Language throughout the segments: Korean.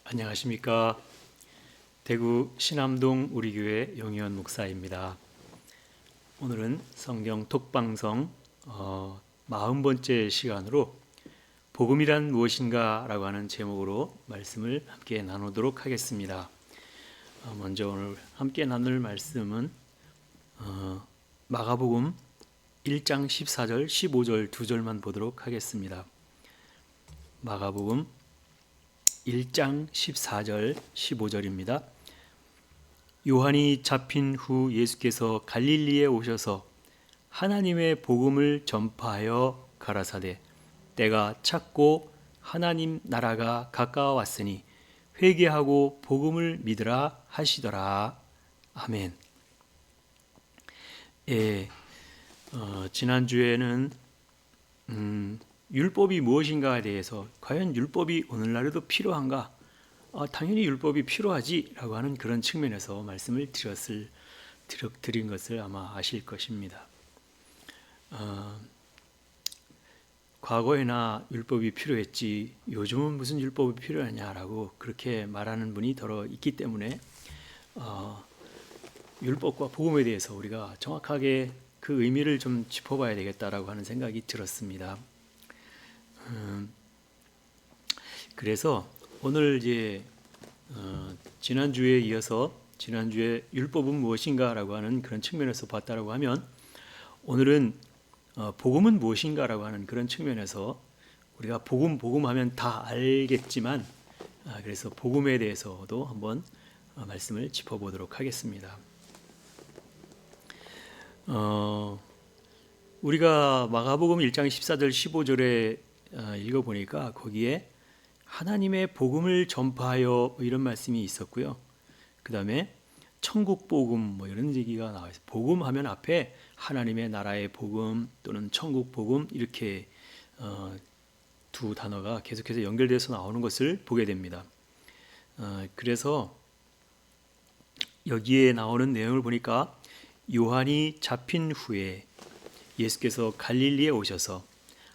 안녕하십니까. 대구 신암동 우리교회 용희원 목사입니다. 오늘은 성경 톡방송 40번째 시간으로 복음이란 무엇인가 라고 하는 제목으로 말씀을 함께 나누도록 하겠습니다. 먼저 오늘 함께 나눌 말씀은 마가복음 1장 14절 15절 두 절만 보도록 하겠습니다. 마가복음 1장 14절 15절입니다. 요한이 잡힌 후 예수께서 갈릴리에 오셔서 하나님의 복음을 전파하여 가라사대 때가 찼고 하나님 나라가 가까워왔으니 회개하고 복음을 믿으라 하시더라. 아멘. 지난주에는 율법이 무엇인가에 대해서 과연 율법이 오늘날에도 필요한가? 당연히 율법이 필요하지 라고 하는 그런 측면에서 말씀을 드린 것을 아마 아실 것입니다. 과거에나 율법이 필요했지 요즘은 무슨 율법이 필요하냐라고 그렇게 말하는 분이 더러 있기 때문에 율법과 복음에 대해서 우리가 정확하게 그 의미를 좀 짚어봐야 되겠다라고 하는 생각이 들었습니다. 그래서 오늘 이제 지난주에 이어서 지난주에 율법은 무엇인가라고 하는 그런 측면에서 봤다라고 하면 오늘은 복음은 무엇인가라고 하는 그런 측면에서 우리가 복음 하면 다 알겠지만 그래서 복음에 대해서도 한번 말씀을 짚어보도록 하겠습니다. 우리가 마가복음 1장 14절 15절에 읽어보니까 거기에 하나님의 복음을 전파하여 이런 말씀이 있었고요. 그 다음에 천국 복음 이런 얘기가 나와 있어요. 복음 하면 앞에 하나님의 나라의 복음 또는 천국 복음 이렇게 두 단어가 계속해서 연결돼서 나오는 것을 보게 됩니다. 그래서 여기에 나오는 내용을 보니까 요한이 잡힌 후에 예수께서 갈릴리에 오셔서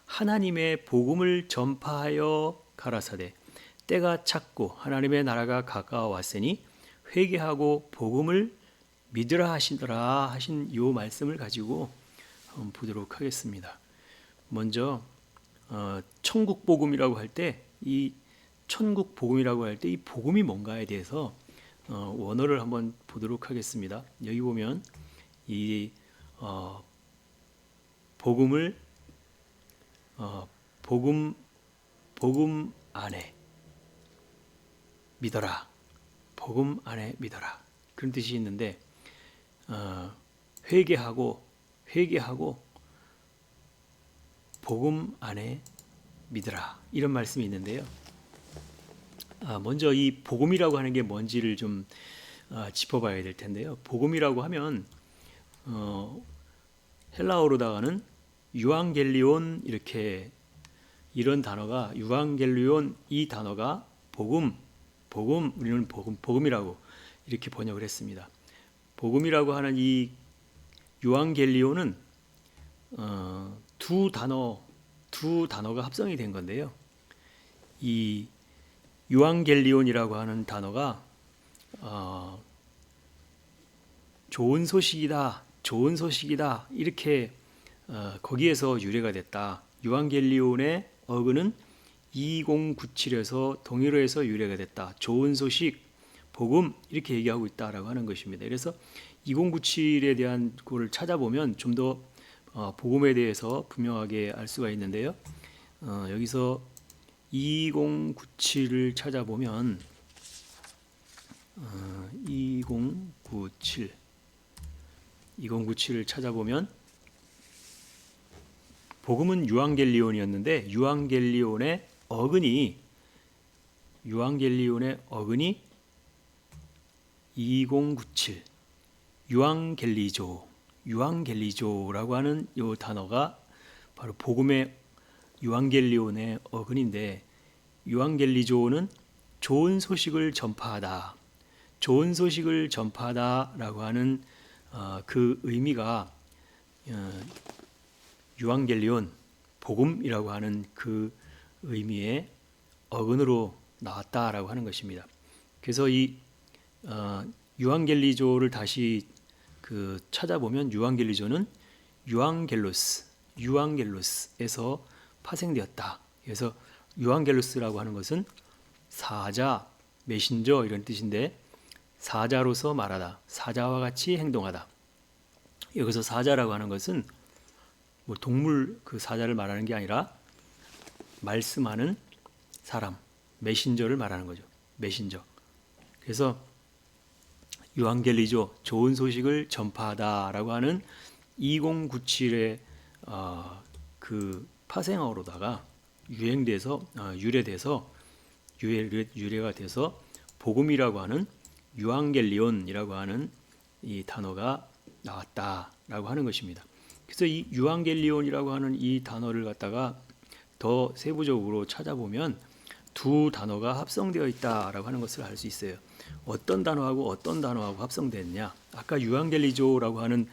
하나님의 복음을 전파하여 가라사대 때가 찼고 하나님의 나라가 가까워왔으니 회개하고 복음을 믿으라 하시더라 하신 이 말씀을 가지고 한번 보도록 하겠습니다. 먼저 천국 복음이라고 할 때 이 천국 복음이라고 할 때 이 복음이 뭔가에 대해서 원어를 한번 보도록 하겠습니다. 여기 보면 이 복음을 복음 안에 믿어라. 복음 안에 믿어라. 그런 뜻이 있는데 회개하고 복음 안에 믿으라. 이런 말씀이 있는데요. 먼저 이 복음이라고 하는 게 뭔지를 좀 짚어봐야 될 텐데요. 복음이라고 하면 헬라어로다가는 유앙겔리온 이런 단어가 유앙겔리온 이 단어가 복음 우리는 복음이라고 이렇게 번역을 했습니다. 복음이라고 하는 이 유앙겔리온은 두 단어가 합성이 된 건데요. 이 유앙겔리온이라고 하는 단어가 좋은 소식이다 이렇게 거기에서 유래가 됐다. 유앙겔리온의 어근은 2097에서 동일어에서 유래가 됐다. 좋은 소식, 복음 이렇게 얘기하고 있다라고 하는 것입니다. 그래서 2097에 대한 거를 찾아보면 좀 더 복음에 대해서 분명하게 알 수가 있는데요. 여기서 2097을 찾아보면 2097을 찾아보면 복음은 유앙겔리온이었는데 유앙겔리온의 어근이 2097 유앙겔리조라고 하는 이 단어가 바로 복음의 유앙겔리온의 어근인데 유앙겔리조는 좋은 소식을 전파하다라고 하는 그 의미가 유앙겔리온 복음이라고 하는 그 의미의 어근으로 나왔다라고 하는 것입니다. 그래서 이 유앙겔리조를 다시 찾아보면 유앙겔리조는 유앙겔로스에서 파생되었다. 그래서 유앙겔로스라고 하는 것은 사자, 메신저 이런 뜻인데 사자로서 말하다, 사자와 같이 행동하다. 여기서 사자라고 하는 것은 뭐 동물 그 사자를 말하는 게 아니라 말씀하는 사람, 메신저를 말하는 거죠. 메신저. 그래서 유앙겔리조, 좋은 소식을 전파하다라고 하는 2097의 그 파생어로다가 유래가 돼서 복음이라고 하는 유앙겔리온이라고 하는 이 단어가 나왔다라고 하는 것입니다. 그래서 이 유앙겔리온이라고 하는 이 단어를 갖다가 더 세부적으로 찾아보면 두 단어가 합성되어 있다라고 하는 것을 알 수 있어요. 어떤 단어하고 합성됐냐? 아까 유앙겔리조라고 하는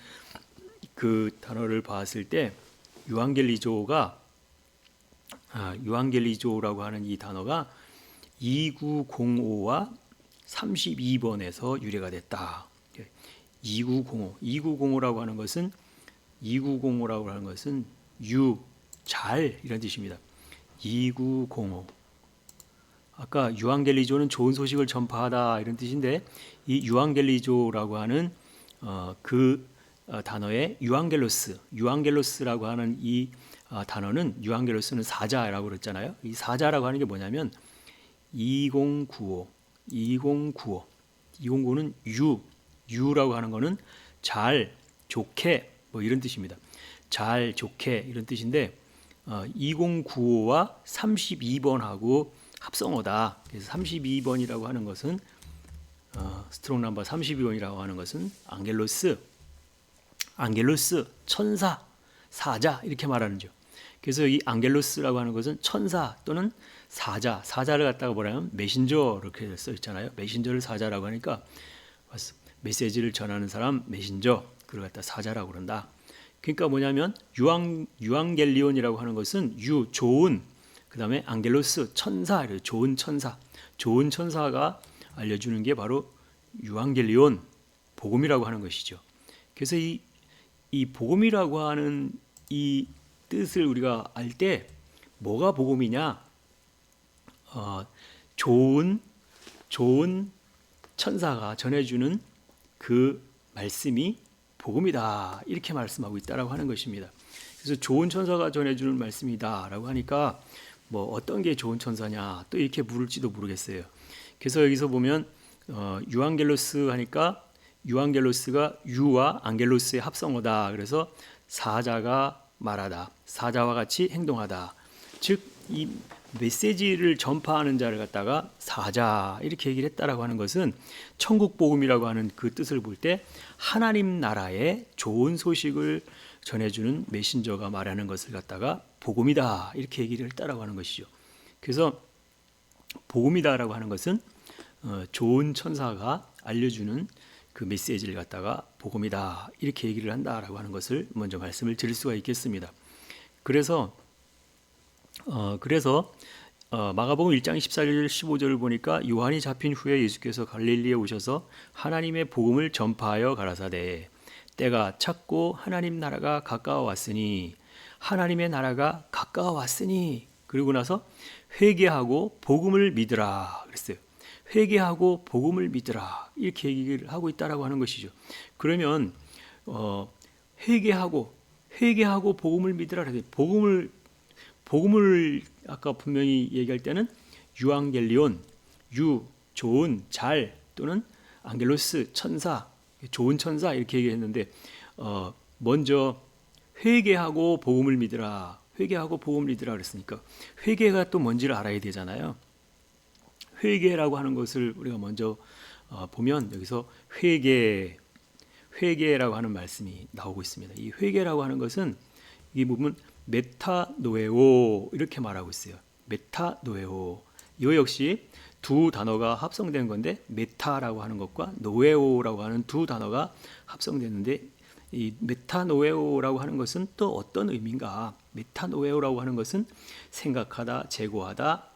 그 단어를 봤을 때 유앙겔리조라고 하는 이 단어가 2905와 32번에서 유래가 됐다. 2905라고 하는 것은 잘 이런 뜻입니다. 2905. 아까 유앙겔리조는 좋은 소식을 전파하다 이런 뜻인데 이 유앙겔리조라고 하는 단어의 유앙겔로스라고 하는 이 단어는 유앙겔로스는 사자라고 그랬잖아요. 이 사자라고 하는 게 뭐냐면 2095는 유라고 하는 거는 잘, 좋게 뭐 이런 뜻입니다. 잘, 좋게 이런 뜻인데 2095와 32번하고 합성어다. 그래서 32번이라고 하는 것은 스트롱 넘버 32번이라고 하는 것은 안겔로스, 천사, 사자 이렇게 말하는 죠. 그래서 이 안겔로스라고 하는 것은 천사 또는 사자를 갖다가 뭐냐면 메신저 이렇게 써 있잖아요. 메신저를 사자라고 하니까 메시지를 전하는 사람 메신저 그걸 갖다 사자라고 그런다. 그러니까 뭐냐면 유앙겔리온이라고 하는 것은 좋은 그다음에 안겔로스 천사 좋은 천사가 알려주는 게 바로 유앙겔리온 복음이라고 하는 것이죠. 그래서 이 복음이라고 하는 이 뜻을 우리가 알 때 뭐가 복음이냐? 좋은 천사가 전해주는 그 말씀이 복음이다 이렇게 말씀하고 있다라고 하는 것입니다. 그래서 좋은 천사가 전해주는 말씀이다라고 하니까 뭐 어떤 게 좋은 천사냐 또 이렇게 물을지도 모르겠어요. 그래서 여기서 보면 유앙겔로스 하니까 유앙겔로스가 유와 안겔로스의 합성어다. 그래서 사자가 말하다, 사자와 같이 행동하다. 즉 이 메시지를 전파하는 자를 갖다가 사자 이렇게 얘기를 했다라고 하는 것은 천국 복음이라고 하는 그 뜻을 볼 때 하나님 나라의 좋은 소식을 전해주는 메신저가 말하는 것을 갖다가 복음이다 이렇게 얘기를 했다라고 하는 것이죠. 그래서 복음이다라고 하는 것은 좋은 천사가 알려주는 그 메시지를 갖다가 복음이다 이렇게 얘기를 한다라고 하는 것을 먼저 말씀을 드릴 수가 있겠습니다. 그래서 마가복음 1장 14절 15절을 보니까 요한이 잡힌 후에 예수께서 갈릴리에 오셔서 하나님의 복음을 전파하여 가라사대 때가 찼고 하나님 나라가 가까워왔으니 그리고 나서 회개하고 복음을 믿으라 그랬어요. 회개하고 복음을 믿으라 이렇게 얘기를 하고 있다라고 하는 것이죠. 그러면 회개하고 복음을 믿으라 그래서 복음을 아까 분명히 얘기할 때는 유앙겔리온, 좋은, 잘 또는 안겔로스, 천사, 좋은 천사 이렇게 얘기했는데 먼저 회개하고 복음을 믿으라 그랬으니까 회개가 또 뭔지를 알아야 되잖아요. 회개라고 하는 것을 우리가 먼저 보면 여기서 회개라고 하는 말씀이 나오고 있습니다. 이 회개라고 하는 것은 이 부분 메타노에오 이렇게 말하고 있어요. 메타노에오. 이거 역시 두 단어가 합성된 건데 메타라고 하는 것과 노에오라고 하는 두 단어가 합성됐는데 이 메타노에오라고 하는 것은 또 어떤 의미인가? 메타노에오라고 하는 것은 생각하다, 재고하다,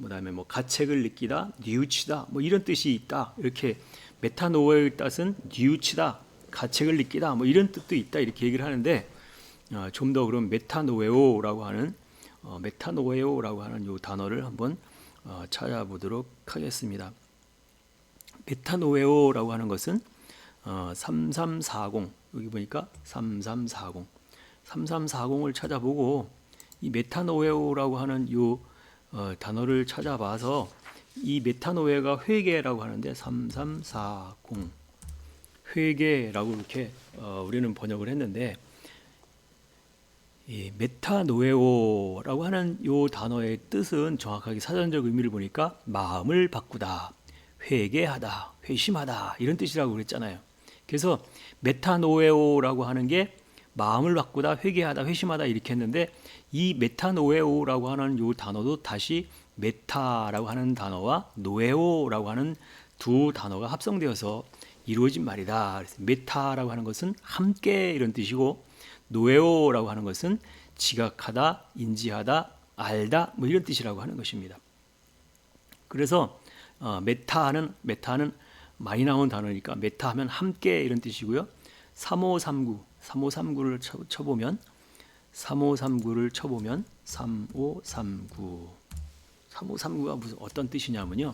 그다음에 뭐 가책을 느끼다, 뉘우치다, 뭐 이런 뜻이 있다. 이렇게 메타노웨오의 뜻은 뉘우치다, 가책을 느끼다, 뭐 이런 뜻도 있다. 이렇게 얘기를 하는데 좀 더 그럼 메타노웨오라고 하는 요 단어를 한번 찾아보도록 하겠습니다. 메타노웨오라고 하는 것은 3340 여기 보니까 3340을 찾아보고 이 메타노웨오라고 하는 요 단어를 찾아봐서 이 메타노웨가 회개라고 하는데 3340 회개라고 이렇게 우리는 번역을 했는데 이 메타노웨오라고 하는 요 단어의 뜻은 정확하게 사전적 의미를 보니까 마음을 바꾸다, 회개하다, 회심하다 이런 뜻이라고 그랬잖아요. 그래서 메타노웨오라고 하는 게 마음을 바꾸다, 회개하다, 회심하다 이렇게 했는데 이 메타노웨오라고 하는 요 단어도 다시 메타라고 하는 단어와 노에오라고 하는 두 단어가 합성되어서 이루어진 말이다. 그래서 메타라고 하는 것은 함께 이런 뜻이고 노에오라고 하는 것은 지각하다, 인지하다, 알다 뭐 이런 뜻이라고 하는 것입니다. 그래서 메타는 많이 나온 단어니까 메타하면 함께 이런 뜻이고요. 3539를 쳐보면 3539가 무슨 어떤 뜻이냐면요.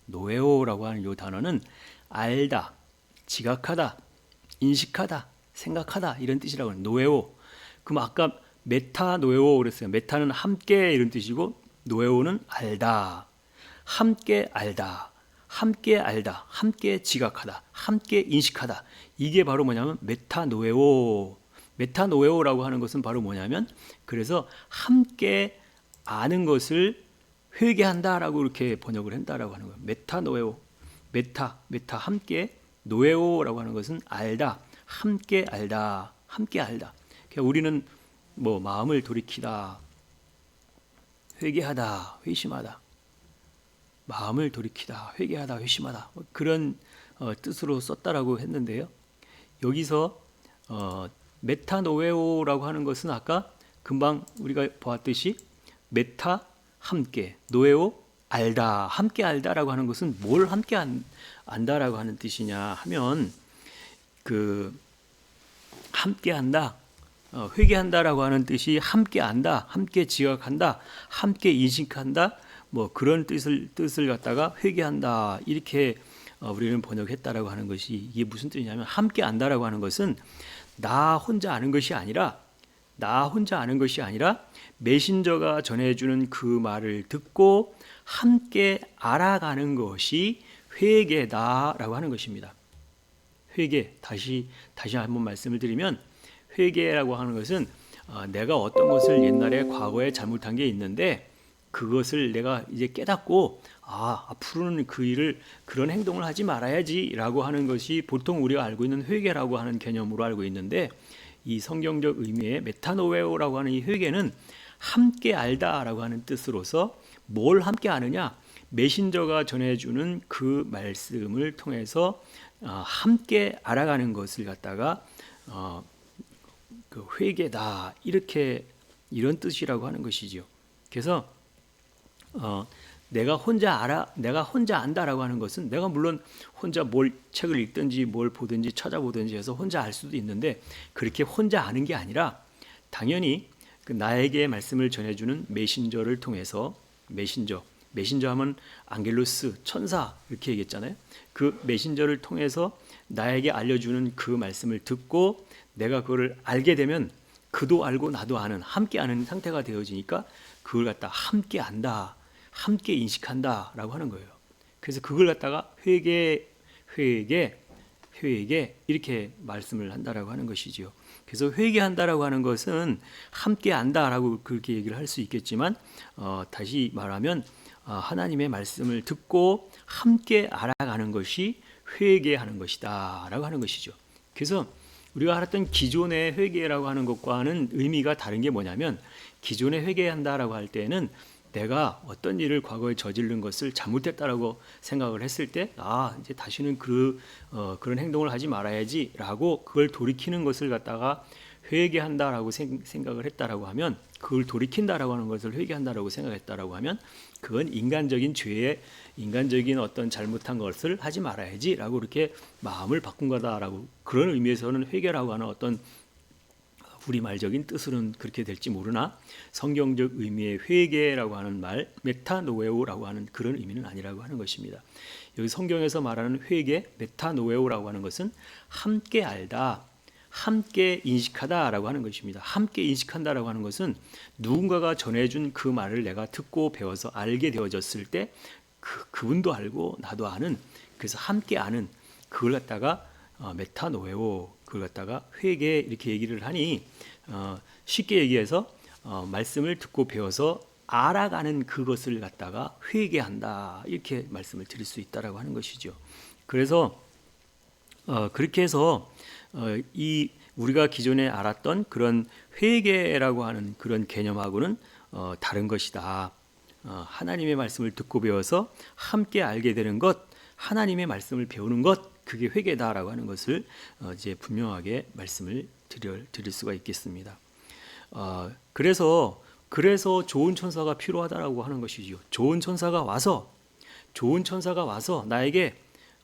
노에오라고 하는 이 단어는 알다, 지각하다, 인식하다, 생각하다 이런 뜻이라고 하는 노에오. 그럼 아까 메타 노에오 그랬어요. 메타는 함께 이런 뜻이고 노에오는 알다, 함께 알다, 함께 지각하다, 함께 인식하다. 이게 바로 뭐냐면 메타노에오라고 하는 것은 바로 뭐냐면 그래서 함께 아는 것을 회개한다라고 이렇게 번역을 한다라고 하는 거예요. 메타노에오, 메타 함께, 노에오라고 하는 것은 알다, 함께 알다. 그러니까 우리는 뭐 마음을 돌이키다, 회개하다, 회심하다. 마음을 돌이키다, 회개하다, 회심하다 그런 뜻으로 썼다라고 했는데요. 여기서 메타노에오라고 하는 것은 아까 금방 우리가 보았듯이 메타 함께, 노에오 알다, 함께 알다라고 하는 것은 뭘 함께 안다라고 하는 뜻이냐 하면 그 함께 한다, 회개한다라고 하는 뜻이 함께 안다, 함께 지각한다, 함께 인식한다. 뭐 그런 뜻을 갖다가 회개한다 이렇게 우리는 번역했다라고 하는 것이 이게 무슨 뜻이냐면 함께 안다라고 하는 것은 나 혼자 아는 것이 아니라 메신저가 전해주는 그 말을 듣고 함께 알아가는 것이 회개다라고 하는 것입니다. 회개 다시 한번 말씀을 드리면 회개라고 하는 것은 내가 어떤 것을 옛날에 과거에 잘못한 게 있는데 그것을 내가 이제 깨닫고 앞으로는 그런 행동을 하지 말아야지라고 하는 것이 보통 우리가 알고 있는 회개라고 하는 개념으로 알고 있는데 이 성경적 의미의 메타노웨오라고 하는 이 회개는 함께 알다라고 하는 뜻으로서 뭘 함께 아느냐? 메신저가 전해주는 그 말씀을 통해서 함께 알아가는 것을 갖다가 그 회개다 이런 뜻이라고 하는 것이죠. 그래서 내가 혼자 안다라고 하는 것은 내가 물론 혼자 뭘 책을 읽든지 뭘 보든지 찾아보든지 해서 혼자 알 수도 있는데 그렇게 혼자 아는 게 아니라 당연히 그 나에게 말씀을 전해주는 메신저를 통해서 메신저 하면 안겔로스 천사 이렇게 얘기했잖아요. 그 메신저를 통해서 나에게 알려주는 그 말씀을 듣고 내가 그거를 알게 되면 그도 알고 나도 아는 함께 아는 상태가 되어지니까 그걸 갖다 함께 안다, 함께 인식한다라고 하는 거예요. 그래서 그걸 갖다가 회개 이렇게 말씀을 한다라고 하는 것이지요. 그래서 회개한다라고 하는 것은 함께 안다라고 그렇게 얘기를 할 수 있겠지만 다시 말하면 하나님의 말씀을 듣고 함께 알아가는 것이 회개하는 것이다라고 하는 것이죠. 그래서 우리가 알았던 기존의 회개라고 하는 것과는 의미가 다른 게 뭐냐면 기존에 회개한다라고 할 때는 내가 어떤 일을 과거에 저지른 것을 잘못했다라고 생각을 했을 때 이제 다시는 그런 행동을 하지 말아야지라고 그걸 돌이키는 것을 갖다가 회개한다라고 생각을 했다라고 하면 그걸 돌이킨다라고 하는 것을 회개한다라고 생각했다라고 하면 그건 인간적인 죄에 인간적인 어떤 잘못한 것을 하지 말아야지라고 이렇게 마음을 바꾼 거다라고 그런 의미에서는 회개라고 하는 어떤 우리말적인 뜻으로는 그렇게 될지 모르나 성경적 의미의 회개라고 하는 말 메타노에오라고 하는 그런 의미는 아니라고 하는 것입니다. 여기 성경에서 말하는 회개 메타노에오라고 하는 것은 함께 알다, 함께 인식하다라고 하는 것입니다. 함께 인식한다라고 하는 것은 누군가가 전해준 그 말을 내가 듣고 배워서 알게 되어졌을 때 그분도 알고 나도 아는, 그래서 함께 아는 그걸 갖다가 메타노에오, 그걸 갖다가 회개 이렇게 얘기를 하니 쉽게 얘기해서 말씀을 듣고 배워서 알아가는 그것을 갖다가 회개한다 이렇게 말씀을 드릴 수 있다라고 하는 것이죠. 그래서 그렇게 해서 이 우리가 기존에 알았던 그런 회개라고 하는 그런 개념하고는 다른 것이다. 하나님의 말씀을 듣고 배워서 함께 알게 되는 것, 하나님의 말씀을 배우는 것, 그게 회개다라고 하는 것을 이제 분명하게 말씀을 드릴 수가 있겠습니다. 그래서 좋은 천사가 필요하다라고 하는 것이죠. 좋은 천사가 와서 나에게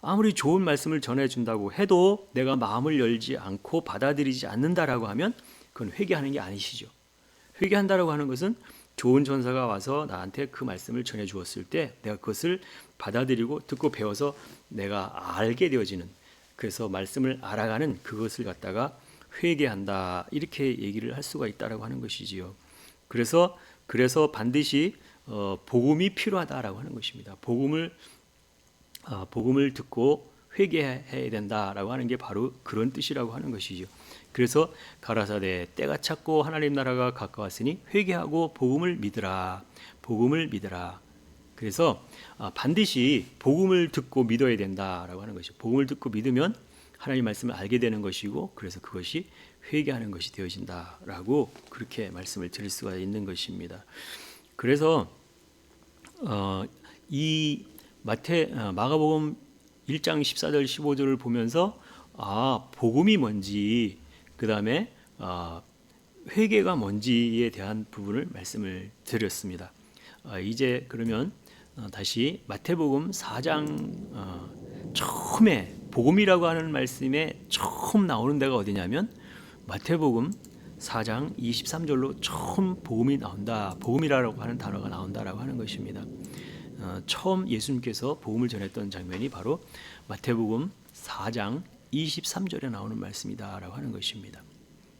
아무리 좋은 말씀을 전해준다고 해도 내가 마음을 열지 않고 받아들이지 않는다라고 하면 그건 회개하는 게 아니시죠. 회개한다라고 하는 것은 좋은 천사가 와서 나한테 그 말씀을 전해 주었을 때 내가 그것을 받아들이고 듣고 배워서 내가 알게 되어지는, 그래서 말씀을 알아가는 그것을 갖다가 회개한다 이렇게 얘기를 할 수가 있다라고 하는 것이지요. 그래서 반드시 복음이 필요하다라고 하는 것입니다. 복음을 듣고 회개해야 된다라고 하는 게 바로 그런 뜻이라고 하는 것이죠. 그래서 가라사대 때가 찼고 하나님 나라가 가까웠으니 회개하고 복음을 믿으라. 그래서 반드시 복음을 듣고 믿어야 된다라고 하는 것이죠. 복음을 듣고 믿으면 하나님 말씀을 알게 되는 것이고, 그래서 그것이 회개하는 것이 되어진다라고 그렇게 말씀을 드릴 수가 있는 것입니다. 그래서 이 마가복음 1장 14절 15절을 보면서 복음이 뭔지, 그 다음에 회개가 뭔지에 대한 부분을 말씀을 드렸습니다. 이제 그러면 다시 마태복음 4장 처음에 복음이라고 하는 말씀에 처음 나오는 데가 어디냐면 마태복음 4장 23절로 처음 복음이 나온다, 복음이라고 하는 단어가 나온다라고 하는 것입니다. 처음 예수님께서 복음을 전했던 장면이 바로 마태복음 4장 23절에 나오는 말씀이다라고 하는 것입니다.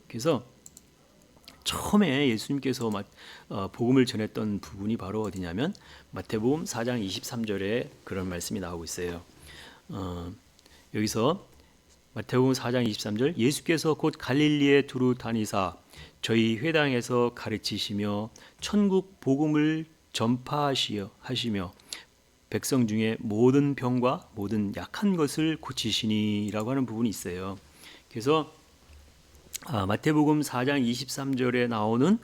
그래서 처음에 예수님께서 복음을 전했던 부분이 바로 어디냐면 마태복음 4장 23절에 그런 말씀이 나오고 있어요. 여기서 마태복음 4장 23절, 예수께서 곧 갈릴리에 두루 다니사 저희 회당에서 가르치시며 천국 복음을 전파하시며 백성 중에 모든 병과 모든 약한 것을 고치시니라고 하는 부분이 있어요. 그래서 마태복음 4장 23절에 나오는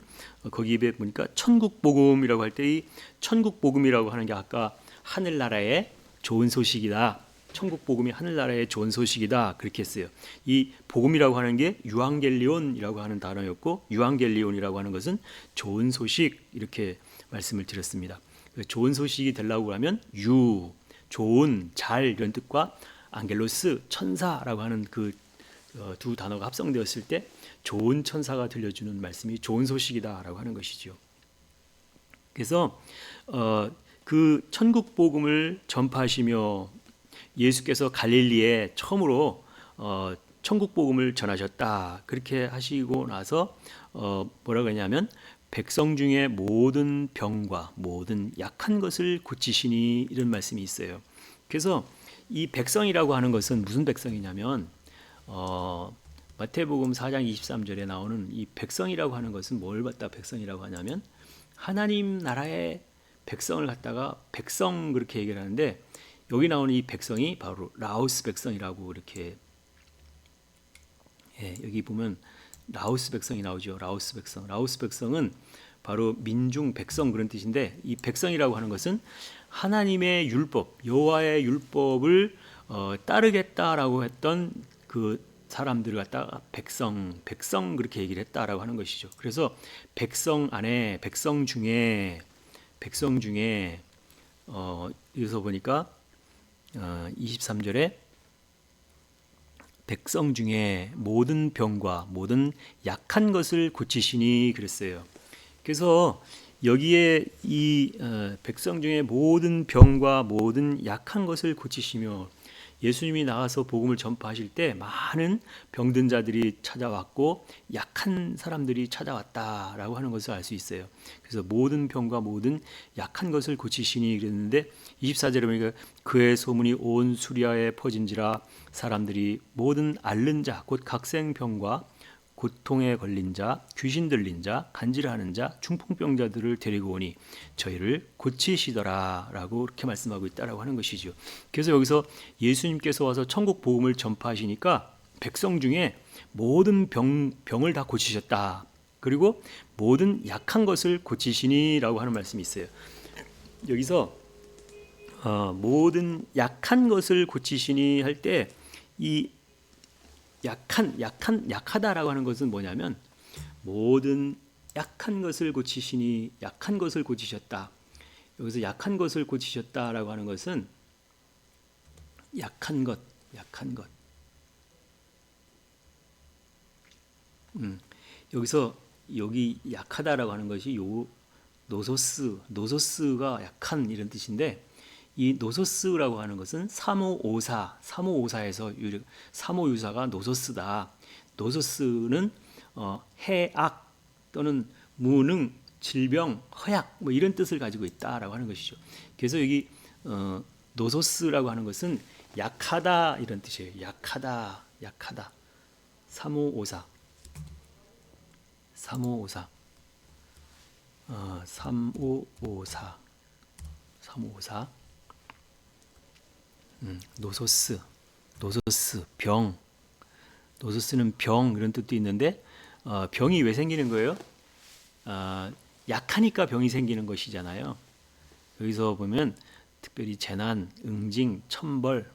거기에 보니까 천국 복음이라고 할 때 이 천국 복음이라고 하는 게 아까 하늘나라의 좋은 소식이다. 천국 복음이 하늘나라의 좋은 소식이다. 그렇게 했어요. 이 복음이라고 하는 게 유앙겔리온이라고 하는 단어였고, 유앙겔리온이라고 하는 것은 좋은 소식 이렇게 말씀을 드렸습니다. 좋은 소식이 되려고 하면 좋은, 잘 이런 뜻과 안겔로스, 천사라고 하는 그 두 단어가 합성되었을 때 좋은 천사가 들려주는 말씀이 좋은 소식이다라고 하는 것이죠. 그래서 그 천국 복음을 전파하시며 예수께서 갈릴리에 처음으로 천국 복음을 전하셨다. 그렇게 하시고 나서 뭐라고 하냐면 백성 중에 모든 병과 모든 약한 것을 고치시니 이런 말씀이 있어요. 그래서 이 백성이라고 하는 것은 무슨 백성이냐면 마태복음 4장 23절에 나오는 이 백성이라고 하는 것은 뭘 갖다 백성이라고 하냐면 하나님 나라의 백성을 갖다가 백성 그렇게 얘기를 하는데, 여기 나오는 이 백성이 바로 라오스 백성이라고 이렇게 여기 보면 라오스 백성이 나오죠. 라오스 백성은 바로 민중 백성 그런 뜻인데, 이 백성이라고 하는 것은 하나님의 율법, 여호와의 율법을 따르겠다라고 했던 그 사람들을 갖다가 백성 그렇게 얘기를 했다라고 하는 것이죠. 그래서 백성 안에 백성 중에 여기서 보니까 23절에 백성 중에 모든 병과 모든 약한 것을 고치시니 그랬어요. 그래서 여기에 이 백성 중에 모든 병과 모든 약한 것을 고치시며 예수님이 나가서 복음을 전파하실 때 많은 병든 자들이 찾아왔고 약한 사람들이 찾아왔다라고 하는 것을 알 수 있어요. 그래서 모든 병과 모든 약한 것을 고치시니 그랬는데 24절에 보니까 그의 소문이 온 수리아에 퍼진지라 사람들이 모든 앓는 자 곧 각생병과 고통에 걸린 자, 귀신 들린 자, 간질하는 자, 중풍병자들을 데리고 오니 저희를 고치시더라라고 이렇게 말씀하고 있다라고 하는 것이죠. 그래서 여기서 예수님께서 와서 천국 복음을 전파하시니까 백성 중에 모든 병을 다 고치셨다. 그리고 모든 약한 것을 고치시니라고 하는 말씀이 있어요. 여기서 모든 약한 것을 고치시니 할 때 이 약하다라고 하는 것은 뭐냐면 모든 약한 것을 고치시니 약한 것을 고치셨다. 여기서 약한 것을 고치셨다라고 하는 것은 약한 것. 여기서 여기 약하다라고 하는 것이 요 노소스가 약한 이런 뜻인데 이 노소스라고 하는 것은 사모오사에서 사모유사가 노소스다. 노소스는 해악 또는 무능, 질병, 허약 뭐 이런 뜻을 가지고 있다라고 하는 것이죠. 그래서 여기 노소스라고 하는 것은 약하다 이런 뜻이에요. 약하다. 사모오사. 노소스, 병. 노소스는 병 이런 뜻도 있는데 병이 왜 생기는 거예요? 약하니까 병이 생기는 것이잖아요. 여기서 보면 특별히 재난, 응징, 천벌,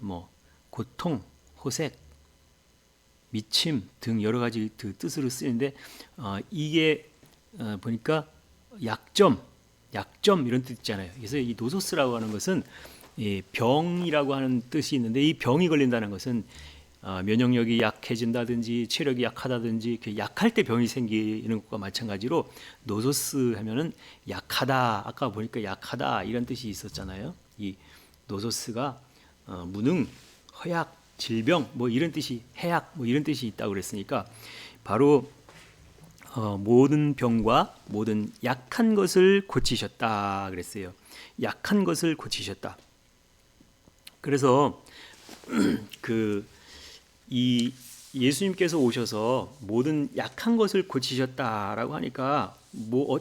고통, 호색, 미침 등 여러 가지 뜻으로 쓰이는데 이게 보니까 약점 이런 뜻 있잖아요. 그래서 이 노소스라고 하는 것은 이 병이라고 하는 뜻이 있는데 이 병이 걸린다는 것은 면역력이 약해진다든지 체력이 약하다든지 약할 때 병이 생기는 것과 마찬가지로 노소스 하면은 약하다. 아까 보니까 약하다 이런 뜻이 있었잖아요. 이 노소스가 무능, 허약, 질병 뭐 이런 뜻이 해약 뭐 이런 뜻이 있다고 그랬으니까 바로 모든 병과 모든 약한 것을 고치셨다 그랬어요. 약한 것을 고치셨다. 그래서 이 예수님께서 오셔서 모든 약한 것을 고치셨다라고 하니까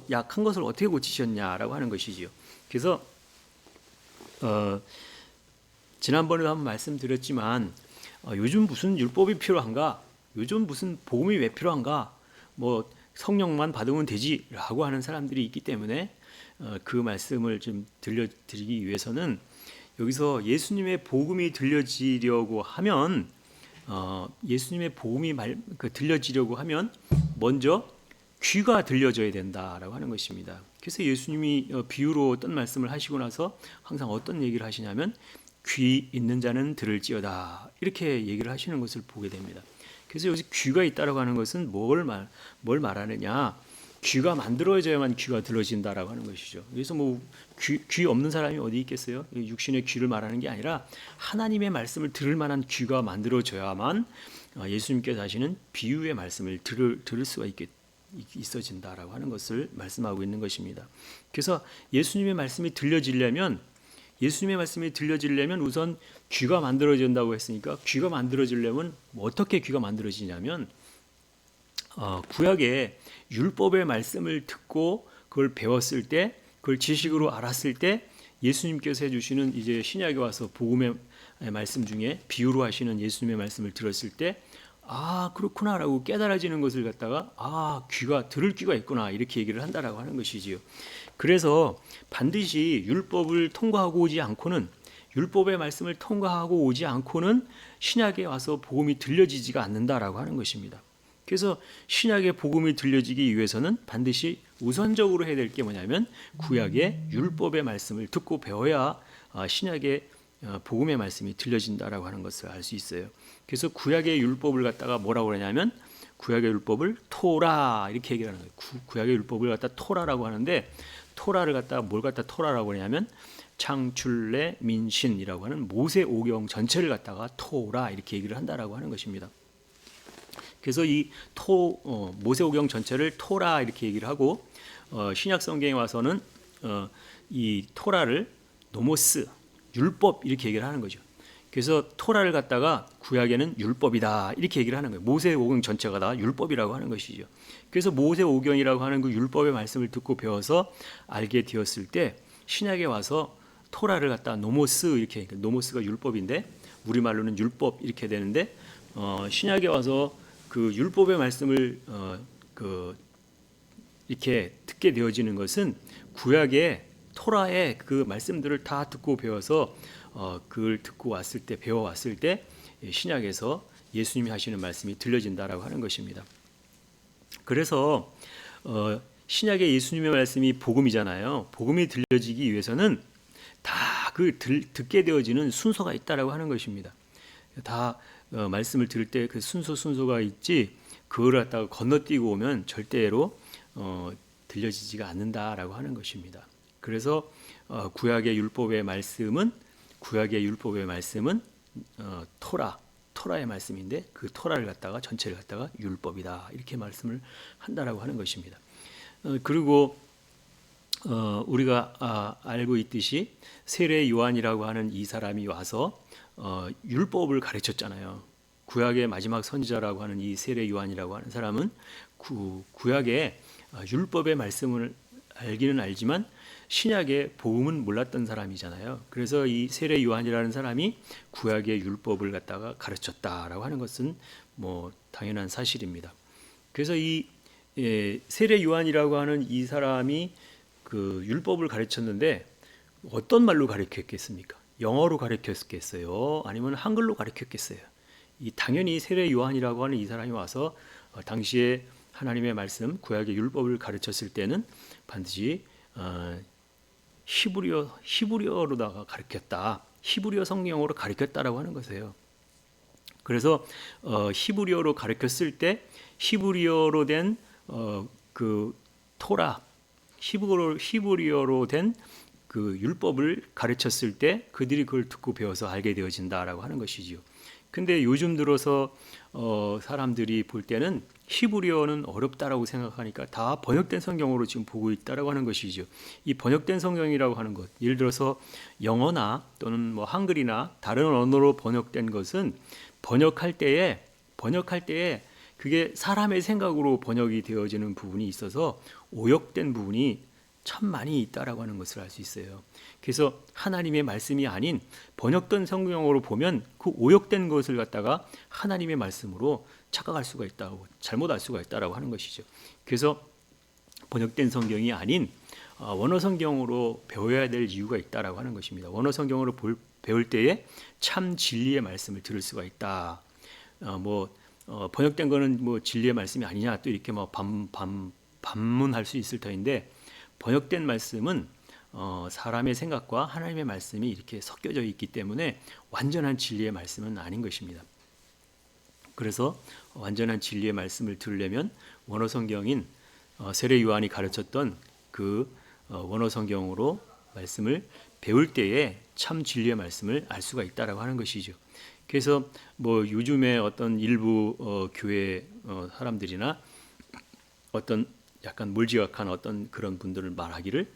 약한 것을 어떻게 고치셨냐라고 하는 것이지요. 그래서 지난번에도 한번 말씀드렸지만 요즘 무슨 율법이 필요한가? 요즘 무슨 복음이 왜 필요한가? 뭐 성령만 받으면 되지라고 하는 사람들이 있기 때문에 그 말씀을 좀 들려드리기 위해서는 여기서 예수님의 복음이 들려지려고 하면 들려지려고 하면 먼저 귀가 들려져야 된다라고 하는 것입니다. 그래서 예수님이 비유로 어떤 말씀을 하시고 나서 항상 어떤 얘기를 하시냐면 귀 있는 자는 들을지어다 이렇게 얘기를 하시는 것을 보게 됩니다. 그래서 여기서 귀가 있다라고 하는 것은 뭘 말하느냐? 귀가 만들어져야만 귀가 들어진다라고 하는 것이죠. 그래서 귀 없는 사람이 어디 있겠어요? 육신의 귀를 말하는 게 아니라 하나님의 말씀을 들을 만한 귀가 만들어져야만 예수님께서 하시는 비유의 말씀을 들을 수가 있어진다라고 하는 것을 말씀하고 있는 것입니다. 그래서 예수님의 말씀이 들려지려면 우선 귀가 만들어진다고 했으니까 귀가 만들어지려면 어떻게 귀가 만들어지냐면 구약의 율법의 말씀을 듣고 그걸 배웠을 때 그걸 지식으로 알았을 때 예수님께서 해주시는 이제 신약에 와서 복음의 말씀 중에 비유로 하시는 예수님의 말씀을 들었을 때 그렇구나라고 깨달아지는 것을 갖다가 귀가 들을 귀가 있구나 이렇게 얘기를 한다라고 하는 것이지요. 그래서 반드시 율법을 통과하고 오지 않고는 율법의 말씀을 통과하고 오지 않고는 신약에 와서 복음이 들려지지가 않는다라고 하는 것입니다. 그래서 신약의 복음이 들려지기 위해서는 반드시 우선적으로 해야 될 게 뭐냐면 구약의 율법의 말씀을 듣고 배워야 신약의 복음의 말씀이 들려진다라고 하는 것을 알 수 있어요. 그래서 구약의 율법을 갖다가 뭐라고 그러냐면 구약의 율법을 토라 이렇게 얘기를 하는 거예요. 구약의 율법을 갖다 토라라고 하는데 토라를 갖다가 뭘 갖다 토라라고 그러냐면 창출내 민신이라고 하는 모세 오경 전체를 갖다가 토라 이렇게 얘기를 한다라고 하는 것입니다. 그래서 이 모세오경 전체를 토라 이렇게 얘기를 하고 신약 성경에 와서는 이 토라를 노모스 율법 이렇게 얘기를 하는 거죠. 그래서 토라를 갖다가 구약에는 율법이다 이렇게 얘기를 하는 거예요. 모세오경 전체가 다 율법이라고 하는 것이죠. 그래서 모세오경이라고 하는 그 율법의 말씀을 듣고 배워서 알게 되었을 때 신약에 와서 토라를 갖다 노모스 이렇게 노모스가 율법인데 우리말로는 율법 이렇게 되는데 신약에 와서 그 율법의 말씀을 이렇게 듣게 되어지는 것은 구약의 토라의 그 말씀들을 다 듣고 배워서 그걸 듣고 왔을 때 배워 왔을 때 신약에서 예수님이 하시는 말씀이 들려진다라고 하는 것입니다. 그래서 신약의 예수님의 말씀이 복음이잖아요. 복음이 들려지기 위해서는 다 그 듣게 되어지는 순서가 있다라고 하는 것입니다. 다 말씀을 들을 때 그 순서가 있지 그걸 갖다가 건너뛰고 오면 절대로 들려지지가 않는다라고 하는 것입니다. 그래서 구약의 율법의 말씀은 토라의 말씀인데 그 토라를 갖다가 전체를 갖다가 율법이다 이렇게 말씀을 한다라고 하는 것입니다. 그리고 우리가 알고 있듯이 세례 요한이라고 하는 이 사람이 와서 율법을 가르쳤잖아요. 구약의 마지막 선지자라고 하는 이 세례 요한이라고 하는 사람은 구약의 율법의 말씀을 알기는 알지만 신약의 복음은 몰랐던 사람이잖아요. 그래서 이 세례 요한이라는 사람이 구약의 율법을 갖다가 가르쳤다라고 하는 것은 뭐 당연한 사실입니다. 그래서 이 세례 요한이라고 하는 이 사람이 그 율법을 가르쳤는데 어떤 말로 가르쳤겠습니까? 영어로 가르쳤겠어요? 아니면 한글로 가르쳤겠어요? 당연히 세례 요한이라고 하는 이 사람이 와서 당시에 하나님의 말씀, 구약의 율법을 가르쳤을 때는 반드시 히브리어로다가 가르쳤다. 히브리어 성경으로 가르쳤다라고 하는 것이에요. 그래서 히브리어로 가르쳤을 때 히브리어로 된 그 토라, 히브리어로 된 그 율법을 가르쳤을 때 그들이 그걸 듣고 배워서 알게 되어진다라고 하는 것이지요. 근데 요즘 들어서 사람들이 볼 때는 히브리어는 어렵다라고 생각하니까 다 번역된 성경으로 지금 보고 있다라고 하는 것이죠. 이 번역된 성경이라고 하는 것, 예를 들어서 영어나 또는 뭐 한글이나 다른 언어로 번역된 것은 번역할 때에 그게 사람의 생각으로 번역이 되어지는 부분이 있어서 오역된 부분이 참 많이 있다라고 하는 것을 알 수 있어요. 그래서 하나님의 말씀이 아닌 번역된 성경으로 보면 그 오역된 것을 갖다가 하나님의 말씀으로 착각할 수가 있다고, 잘못할 수가 있다라고 하는 것이죠. 그래서 번역된 성경이 아닌 원어 성경으로 배워야 될 이유가 있다라고 하는 것입니다. 원어 성경으로 배울 때에 참 진리의 말씀을 들을 수가 있다. 번역된 거는 뭐 진리의 말씀이 아니냐 또 이렇게 뭐 반문할 수 있을 터인데 번역된 말씀은 사람의 생각과 하나님의 말씀이 이렇게 섞여져 있기 때문에 완전한 진리의 말씀은 아닌 것입니다. 그래서 완전한 진리의 말씀을 들으려면 원어 성경인 세례 요한이 가르쳤던 그 원어 성경으로 말씀을 배울 때에 참 진리의 말씀을 알 수가 있다라고 하는 것이죠. 그래서 뭐 요즘에 어떤 일부 교회 사람들이나 어떤 약간 물지각한 어떤 그런 분들을 말하기를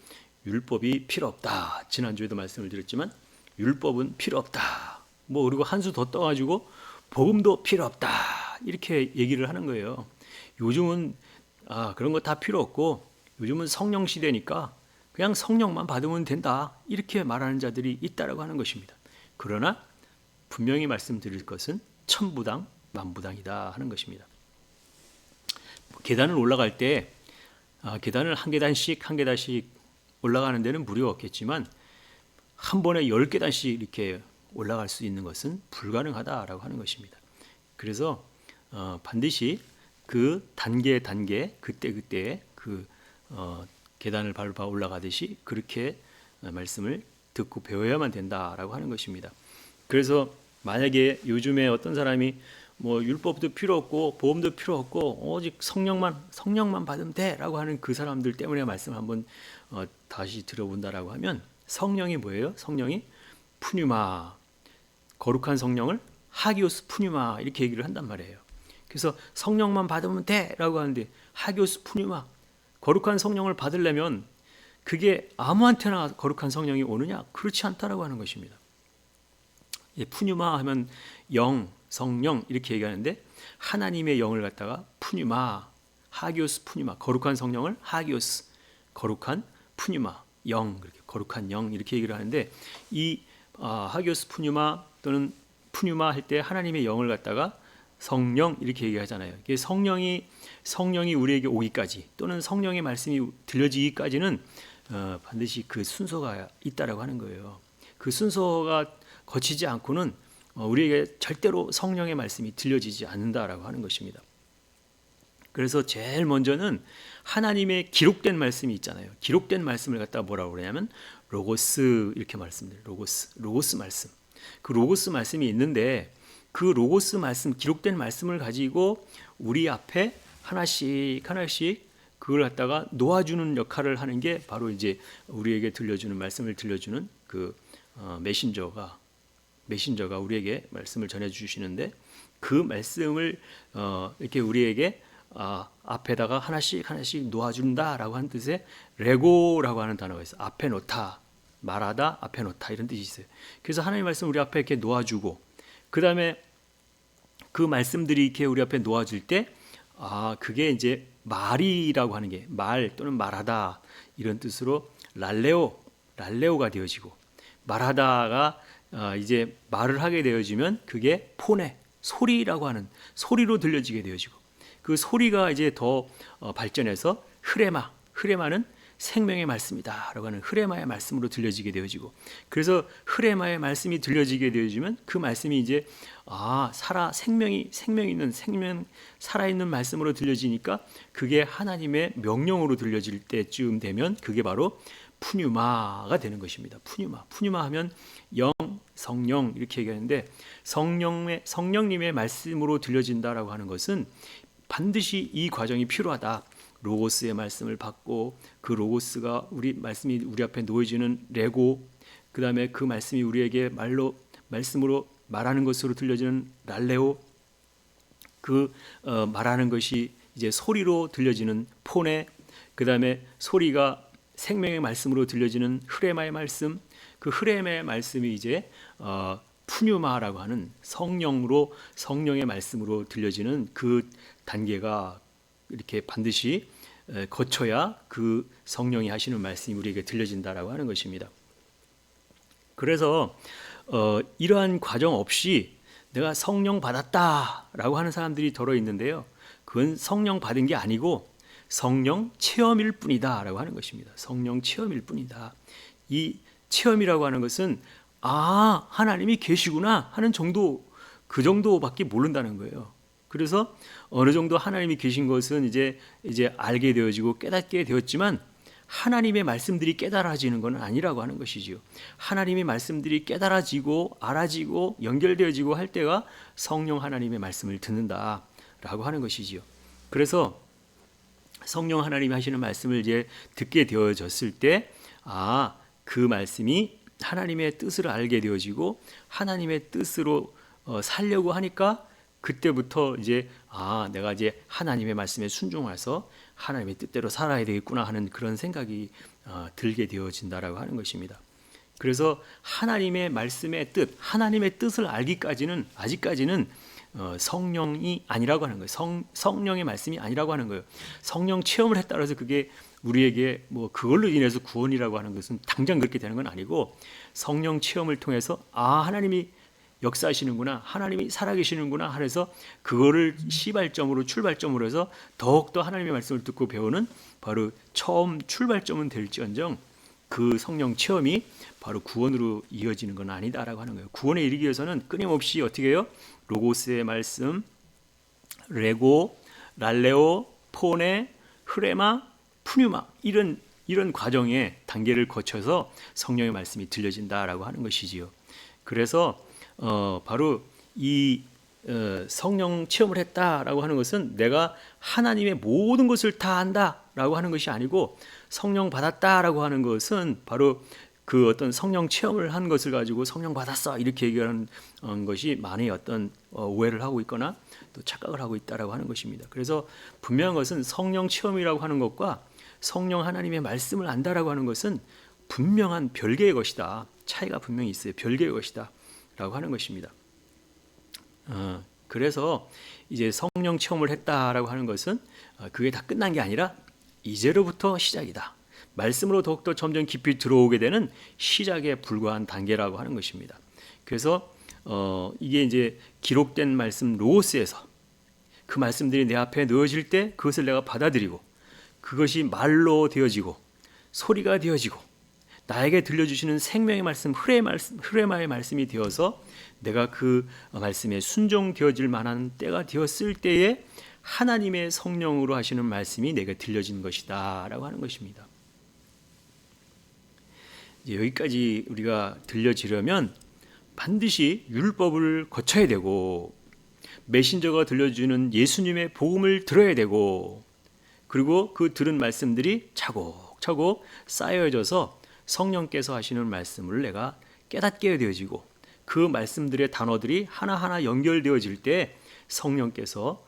율법이 필요 없다. 지난주에도 말씀을 드렸지만 율법은 필요 없다. 그리고 한 수 더 떠가지고 복음도 필요 없다. 이렇게 얘기를 하는 거예요. 요즘은 그런 거 다 필요 없고 요즘은 성령 시대니까 그냥 성령만 받으면 된다. 이렇게 말하는 자들이 있다라고 하는 것입니다. 그러나 분명히 말씀드릴 것은 천부당 만부당이다 하는 것입니다. 계단을 올라갈 때 계단을 한 계단씩 올라가는 데는 무리가 없겠지만 한 번에 10계단씩 이렇게 올라갈 수 있는 것은 불가능하다라고 하는 것입니다. 그래서 반드시 그 단계 그때 그 계단을 밟아 올라가듯이 그렇게 말씀을 듣고 배워야만 된다라고 하는 것입니다. 그래서 만약에 요즘에 어떤 사람이 뭐 율법도 필요 없고 보험도 필요 없고 오직 성령만 받으면 돼라고 하는 그 사람들 때문에 말씀을 한번 다시 들어본다라고 하면 성령이 뭐예요? 성령이 푸뉴마, 거룩한 성령을 하기오스 푸뉴마 이렇게 얘기를 한단 말이에요. 그래서 성령만 받으면 돼라고 하는데 하기오스 푸뉴마, 거룩한 성령을 받으려면 그게 아무한테나 거룩한 성령이 오느냐? 그렇지 않다라고 하는 것입니다. 푸뉴마 하면 영, 성령 이렇게 얘기하는데 하나님의 영을 갖다가 푸뉴마, 하기오스 푸뉴마, 거룩한 성령을 하기오스, 거룩한 푸뉴마, 영, 그렇게 거룩한 영 이렇게 얘기를 하는데 이 하기오스 푸뉴마 또는 푸뉴마 할 때 하나님의 영을 갖다가 성령 이렇게 얘기하잖아요. 성령이 우리에게 오기까지 또는 성령의 말씀이 들려지기까지는 반드시 그 순서가 있다라고 하는 거예요. 그 순서가 거치지 않고는 우리에게 절대로 성령의 말씀이 들려지지 않는다라고 하는 것입니다. 그래서 제일 먼저는 하나님의 기록된 말씀이 있잖아요. 기록된 말씀을 갖다가 뭐라고 그러냐면 로고스 이렇게 말씀드려요. 로고스 말씀. 그 로고스 말씀이 있는데 그 로고스 말씀, 기록된 말씀을 가지고 우리 앞에 하나씩 그걸 갖다가 놓아주는 역할을 하는 게 바로 이제 우리에게 들려주는 말씀을 들려주는 그 메신저가 우리에게 말씀을 전해주시는데 그 말씀을 이렇게 우리에게 앞에다가 하나씩 놓아준다라고 하는 뜻의 레고라고 하는 단어가 있어요. 앞에 놓다, 말하다, 앞에 놓다 이런 뜻이 있어요. 그래서 하나님의 말씀 우리 앞에 이렇게 놓아주고 그 다음에 그 말씀들이 이렇게 우리 앞에 놓아질 때 그게 이제 말이라고 하는 게 말 또는 말하다 이런 뜻으로 랄레오가 되어지고 말하다가 이제 말을 하게 되어지면 그게 포네, 소리라고 하는 소리로 들려지게 되어지고 그 소리가 이제 더 발전해서 흐레마는 생명의 말씀이다라고 하는 흐레마의 말씀으로 들려지게 되어지고 그래서 흐레마의 말씀이 들려지게 되어지면 그 말씀이 이제 생명이 있는 살아있는 말씀으로 들려지니까 그게 하나님의 명령으로 들려질 때쯤 되면 그게 바로 푸뉴마가 되는 것입니다. 푸뉴마 하면 영, 성령 이렇게 얘기하는데 성령님의 말씀으로 들려진다라고 하는 것은 반드시 이 과정이 필요하다. 로고스의 말씀을 받고 그 로고스가 말씀이 우리 앞에 놓여지는 레고, 그 다음에 그 말씀이 우리에게 말씀으로 말하는 것으로 들려지는 랄레오, 그 말하는 것이 이제 소리로 들려지는 포네, 그 다음에 소리가 생명의 말씀으로 들려지는 흐레마의 말씀, 그 흐레마의 말씀이 이제 푸뉴마라고 하는 성령의 말씀으로 들려지는 그 단계가 이렇게 반드시 거쳐야 그 성령이 하시는 말씀이 우리에게 들려진다라고 하는 것입니다. 그래서 이러한 과정 없이 내가 성령 받았다라고 하는 사람들이 더러 있는데요. 그건 성령 받은 게 아니고 성령 체험일 뿐이다라고 하는 것입니다. 성령 체험일 뿐이다. 이 체험이라고 하는 것은 하나님이 계시구나 하는 정도, 그 정도밖에 모른다는 거예요. 그래서 어느 정도 하나님이 계신 것은 이제 알게 되어지고 깨닫게 되었지만 하나님의 말씀들이 깨달아지는 건 아니라고 하는 것이지요. 하나님의 말씀들이 깨달아지고 알아지고 연결되어지고 할 때가 성령 하나님의 말씀을 듣는다라고 하는 것이지요. 그래서 성령 하나님이 하시는 말씀을 이제 듣게 되어졌을 때 그 말씀이 하나님의 뜻을 알게 되어지고 하나님의 뜻으로 살려고 하니까 그때부터 이제 내가 이제 하나님의 말씀에 순종해서 하나님의 뜻대로 살아야 되겠구나 하는 그런 생각이 들게 되어진다라고 하는 것입니다. 그래서 하나님의 말씀의 뜻, 하나님의 뜻을 알기까지는 아직까지는 성령이 아니라고 하는 거예요. 성령의 말씀이 아니라고 하는 거예요. 성령 체험을 했다 해서 그게 우리에게 뭐 그걸로 인해서 구원이라고 하는 것은 당장 그렇게 되는 건 아니고 성령 체험을 통해서 하나님이 역사하시는구나, 하나님이 살아계시는구나 하면서 그거를 출발점으로 해서 더욱더 하나님의 말씀을 듣고 배우는 바로 처음 출발점은 될지언정 그 성령 체험이 바로 구원으로 이어지는 건 아니다라고 하는 거예요. 구원에 이르기 위해서는 끊임없이 어떻게 해요? 로고스의 말씀, 레고, 랄레오, 포네, 흐레마, 푸뉴마 이런 과정의 단계를 거쳐서 성령의 말씀이 들려진다라고 하는 것이지요. 그래서 바로 이 성령 체험을 했다라고 하는 것은 내가 하나님의 모든 것을 다 안다라고 하는 것이 아니고, 성령 받았다라고 하는 것은 바로 그 어떤 성령 체험을 한 것을 가지고 성령 받았어 이렇게 얘기하는 것이 많이 어떤 오해를 하고 있거나 또 착각을 하고 있다라고 하는 것입니다. 그래서 분명한 것은 성령 체험이라고 하는 것과 성령 하나님의 말씀을 안다라고 하는 것은 분명한 별개의 것이다. 차이가 분명히 있어요. 별개의 것이다 라고 하는 것입니다. 그래서 이제 성령 체험을 했다라고 하는 것은 그게 다 끝난 게 아니라 이제로부터 시작이다. 말씀으로 더욱더 점점 깊이 들어오게 되는 시작에 불과한 단계라고 하는 것입니다. 그래서 이게 이제 기록된 말씀 로고스에서 그 말씀들이 내 앞에 넣어질 때 그것을 내가 받아들이고, 그것이 말로 되어지고 소리가 되어지고 나에게 들려주시는 생명의 말씀 흐레마의 말씀이 되어서 내가 그 말씀에 순종되어질 만한 때가 되었을 때에 하나님의 성령으로 하시는 말씀이 내게 들려진 것이다 라고 하는 것입니다. 이제 여기까지 우리가 들려지려면 반드시 율법을 거쳐야 되고, 메신저가 들려주는 예수님의 복음을 들어야 되고, 그리고 그 들은 말씀들이 차곡차곡 쌓여져서 성령께서 하시는 말씀을 내가 깨닫게 되어지고, 그 말씀들의 단어들이 하나하나 연결되어질 때 성령께서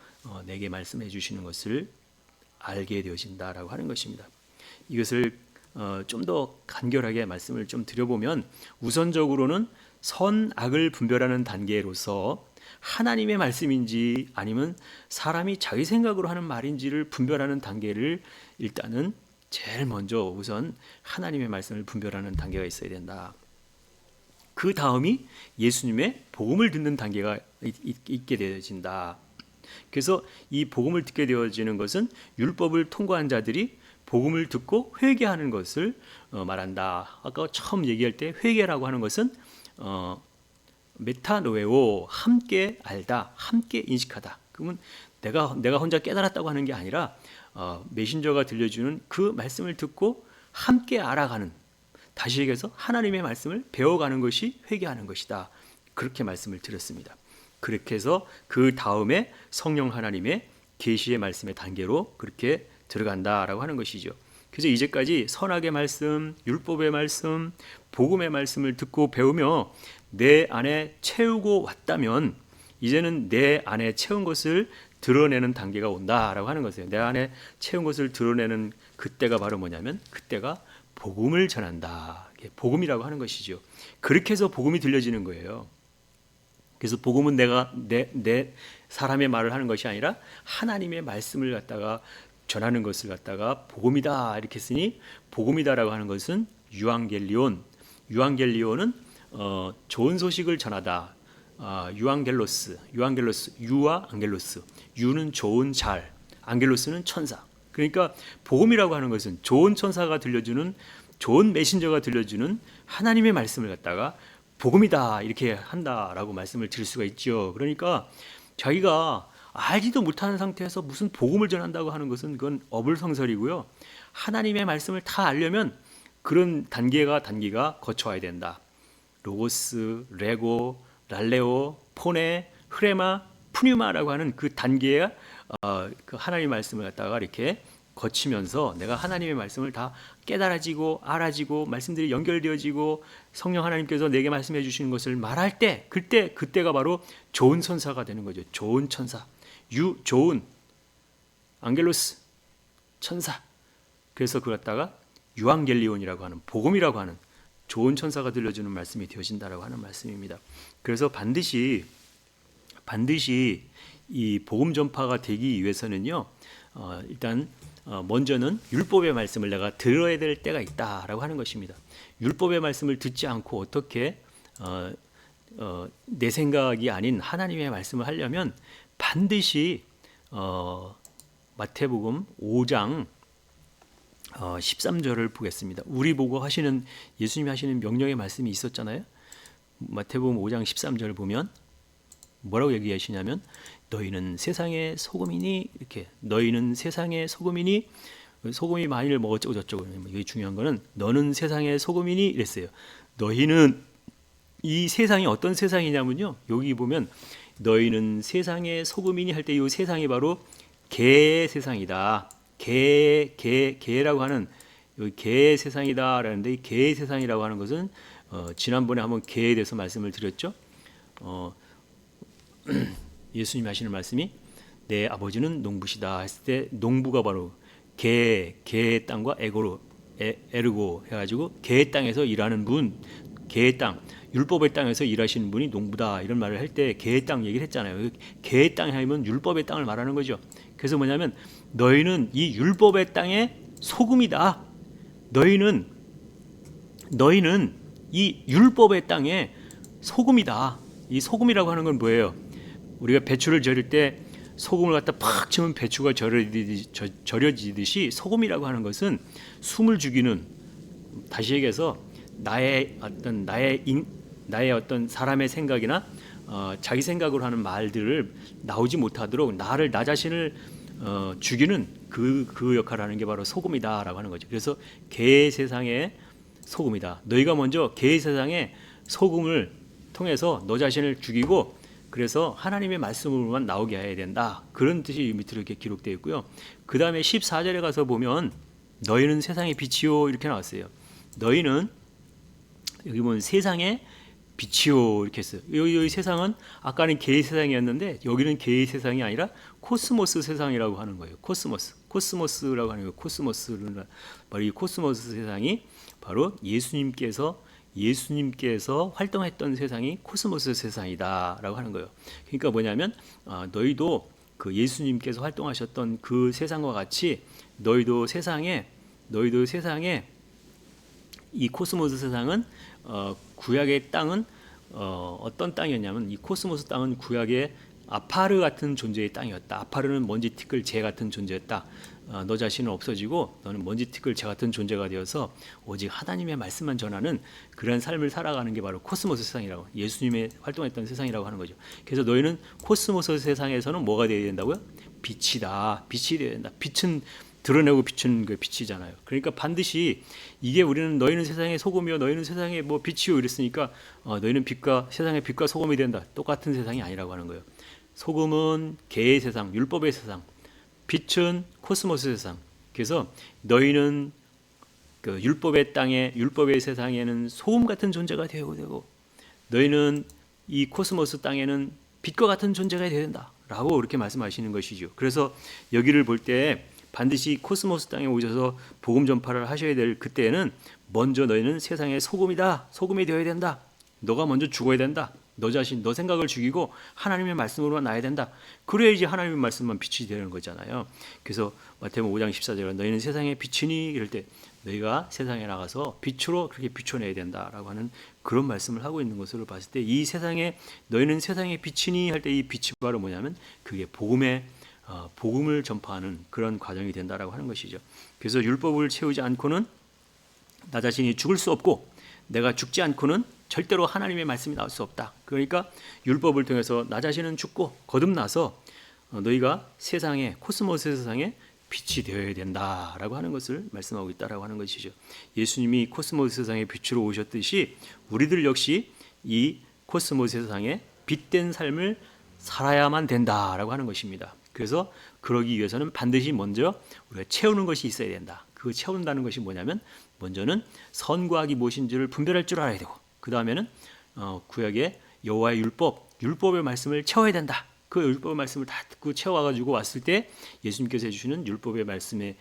내게 말씀해 주시는 것을 알게 되어진다라고 하는 것입니다. 이것을 좀 더 간결하게 말씀을 좀 드려보면, 우선적으로는 선악을 분별하는 단계로서 하나님의 말씀인지 아니면 사람이 자기 생각으로 하는 말인지를 분별하는 단계를 일단은 제일 먼저 우선 하나님의 말씀을 분별하는 단계가 있어야 된다. 그 다음이 예수님의 복음을 듣는 단계가 있게 되어진다. 그래서 이 복음을 듣게 되어지는 것은 율법을 통과한 자들이 복음을 듣고 회개하는 것을 말한다. 아까 처음 얘기할 때 회개라고 하는 것은 메타노에오, 함께 알다, 함께 인식하다. 그러면 내가 혼자 깨달았다고 하는 게 아니라 메신저가 들려주는 그 말씀을 듣고 함께 알아가는, 다시 얘기해서 하나님의 말씀을 배워가는 것이 회개하는 것이다. 그렇게 말씀을 드렸습니다. 그렇게 해서 그 다음에 성령 하나님의 계시의 말씀의 단계로 그렇게 들어간다라고 하는 것이죠. 그래서 이제까지 선악의 말씀, 율법의 말씀, 복음의 말씀을 듣고 배우며 내 안에 채우고 왔다면, 이제는 내 안에 채운 것을 드러내는 단계가 온다라고 하는 것이에요. 내 안에 채운 것을 드러내는 그때가 바로 뭐냐면, 그때가 복음을 전한다. 복음이라고 하는 것이죠. 그렇게 해서 복음이 들려지는 거예요. 그래서 복음은 내가 내 사람의 말을 하는 것이 아니라 하나님의 말씀을 갖다가 전하는 것을 갖다가 복음이다 이렇게 쓰니, 복음이다라고 하는 것은 유앙겔리온. 유앙겔리온은 좋은 소식을 전하다. 유앙겔로스, 유와 안겔로스. 유는 좋은 잘, 안겔로스는 천사. 그러니까 복음이라고 하는 것은 좋은 천사가 들려주는, 좋은 메신저가 들려주는 하나님의 말씀을 갖다가 복음이다 이렇게 한다라고 말씀을 드릴 수가 있죠. 그러니까 자기가 알지도 못하는 상태에서 무슨 복음을 전한다고 하는 것은 그건 어불성설이고요. 하나님의 말씀을 다 알려면 그런 단계가 거쳐야 된다. 로고스, 레고, 랄레오, 포네, 흐레마, 푸뉴마라고 하는 그 단계가 그 하나님의 말씀을 갖다가 이렇게 거치면서 내가 하나님의 말씀을 다 깨달아지고 알아지고 말씀들이 연결되어지고 성령 하나님께서 내게 말씀해 주시는 것을 말할 때, 그때가 바로 좋은 천사가 되는 거죠. 좋은 천사, 좋은 안겔로스, 천사. 그래서 그걸 갖다가 유앙겔리온이라고 하는, 복음이라고 하는 좋은 천사가 들려주는 말씀이 되어진다라고 하는 말씀입니다. 그래서 반드시 이 복음 전파가 되기 위해서는요, 일단 먼저는 율법의 말씀을 내가 들어야 될 때가 있다라고 하는 것입니다. 율법의 말씀을 듣지 않고 어떻게 내 생각이 아닌 하나님의 말씀을 하려면 반드시 마태복음 5장 13절을 보겠습니다. 우리 보고 하시는 예수님이 하시는 명령의 말씀이 있었잖아요. 마태복음 5장 13절을 보면 뭐라고 얘기하시냐면 너희는 세상의 소금이니 이렇게 너희는 세상의 소금이니 소금이 많이를 뭐 어쩌고 저쩌고 이게 중요한 거는 너는 세상의 소금이니 이랬어요. 너희는 이 세상이 어떤 세상이냐면요. 여기 보면 너희는 세상의 소금이니 할 때 이 세상이 바로 개의 세상이다. 개라고 하는 여기 개의 세상이다라는데 이 개의 세상이라고 하는 것은 지난번에 한번 개에 대해서 말씀을 드렸죠. 예수님이 하시는 말씀이 내 아버지는 농부시다 했을 때 농부가 바로 개의 땅과 에르고 해가지고 개의 땅에서 일하는 분, 개의 땅, 율법의 땅에서 일하시는 분이 농부다 이런 말을 할 때 개의 땅 얘기를 했잖아요. 개의 땅에 하면 율법의 땅을 말하는 거죠. 그래서 뭐냐면 너희는 이 율법의 땅의 소금이다. 너희는 이 율법의 땅의 소금이다. 이 소금이라고 하는 건 뭐예요? 우리가 배추를 절일 때 소금을 갖다 팍 치면 배추가 절여지듯이 소금이라고 하는 것은 숨을 죽이는, 다시 얘기해서 나의 어떤 사람의 생각이나 자기 생각으로 하는 말들을 나오지 못하도록 나 자신을 죽이는 그 역할을 하는 게 바로 소금이다라고 하는 거죠. 그래서 개의 세상의 소금이다. 너희가 먼저 개의 세상의 소금을 통해서 너 자신을 죽이고 그래서 하나님의 말씀으로만 나오게 해야 된다. 그런 뜻이 밑으로 이렇게 기록되어 있고요. 그 다음에 14절에 가서 보면 너희는 세상의 빛이요 이렇게 나왔어요. 너희는 여기 보면 세상의 빛이요 이렇게 했어요. 여기 세상은 아까는 개의 세상이었는데 여기는 개의 세상이 아니라 코스모스 세상이라고 하는 거예요. 코스모스라고 하는 거예요. 코스모스는 바로 이 코스모스 세상이 바로 예수님께서 활동했던 세상이 코스모스 세상이다라고 하는 거예요. 그러니까 뭐냐면 너희도 그 예수님께서 활동하셨던 그 세상과 같이 너희도 세상에 이 코스모스 세상은 구약의 땅은 어떤 땅이었냐면 이 코스모스 땅은 구약의 아파르 같은 존재의 땅이었다. 아파르는 먼지 티끌 재 같은 존재였다. 너 자신은 없어지고 너는 먼지 티끌 재 같은 존재가 되어서 오직 하나님의 말씀만 전하는 그런 삶을 살아가는 게 바로 코스모스 세상이라고, 예수님의 활동했던 세상이라고 하는 거죠. 그래서 너희는 코스모스 세상에서는 뭐가 되어야 된다고요? 빛이다. 빛이 되어야 된다. 빛은 드러내고 비추는 그 빛이잖아요. 그러니까 반드시 이게 우리는 너희는 세상의 소금이요 너희는 세상의 뭐 빛이요 이랬으니까 너희는 세상의 빛과 소금이 된다. 똑같은 세상이 아니라고 하는 거예요. 소금은 개의 세상, 율법의 세상, 빛은 코스모스 세상. 그래서 너희는 그 율법의 땅에, 율법의 세상에는 소금 같은 존재가 되고 너희는 이 코스모스 땅에는 빛과 같은 존재가 되어야 된다라고 이렇게 말씀하시는 것이죠. 그래서 여기를 볼 때 반드시 코스모스 땅에 오셔서 복음 전파를 하셔야 될 그때는 먼저 너희는 세상의 소금이다. 소금이 되어야 된다. 너가 먼저 죽어야 된다. 너 자신, 너 생각을 죽이고 하나님의 말씀으로만 나야 된다. 그래야지 하나님의 말씀만 빛이 되는 거잖아요. 그래서 마태복음 5장 14절에 너희는 세상의 빛이니 이럴 때 너희가 세상에 나가서 빛으로 그렇게 비춰내야 된다라고 하는 그런 말씀을 하고 있는 것으로 봤을 때 이 세상에 너희는 세상의 빛이니 할 때 이 빛이 바로 뭐냐면 그게 복음을 전파하는 그런 과정이 된다라고 하는 것이죠. 그래서 율법을 채우지 않고는 나 자신이 죽을 수 없고 내가 죽지 않고는 절대로 하나님의 말씀이 나올 수 없다. 그러니까 율법을 통해서 나 자신은 죽고 거듭나서 너희가 세상에 코스모스 세상에 빛이 되어야 된다라고 하는 것을 말씀하고 있다라고 하는 것이죠. 예수님이 코스모스 세상에 빛으로 오셨듯이 우리들 역시 이 코스모스 세상에 빛된 삶을 살아야만 된다라고 하는 것입니다. 그래서 그러기 위해서는 반드시 먼저 우리가 채우는 것이 있어야 된다. 그 채운다는 것이 뭐냐면 먼저는 선과 악이 무엇인지를 분별할 줄 알아야 되고 그 다음에는 구약의 여호와의 율법의 말씀을 채워야 된다. 그 율법의 말씀을 다 듣고 채워가지고 왔을 때 예수님께서 해주시는 율법의 말씀에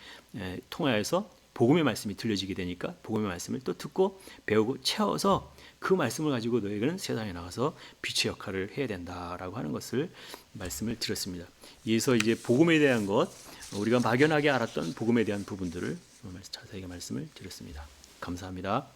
통하여서 복음의 말씀이 들려지게 되니까 복음의 말씀을 또 듣고 배우고 채워서 그 말씀을 가지고 너희는 세상에 나가서 빛의 역할을 해야 된다라고 하는 것을 말씀을 드렸습니다. 이에서 이제 복음에 대한 것, 우리가 막연하게 알았던 복음에 대한 부분들을 자세하게 말씀을 드렸습니다. 감사합니다.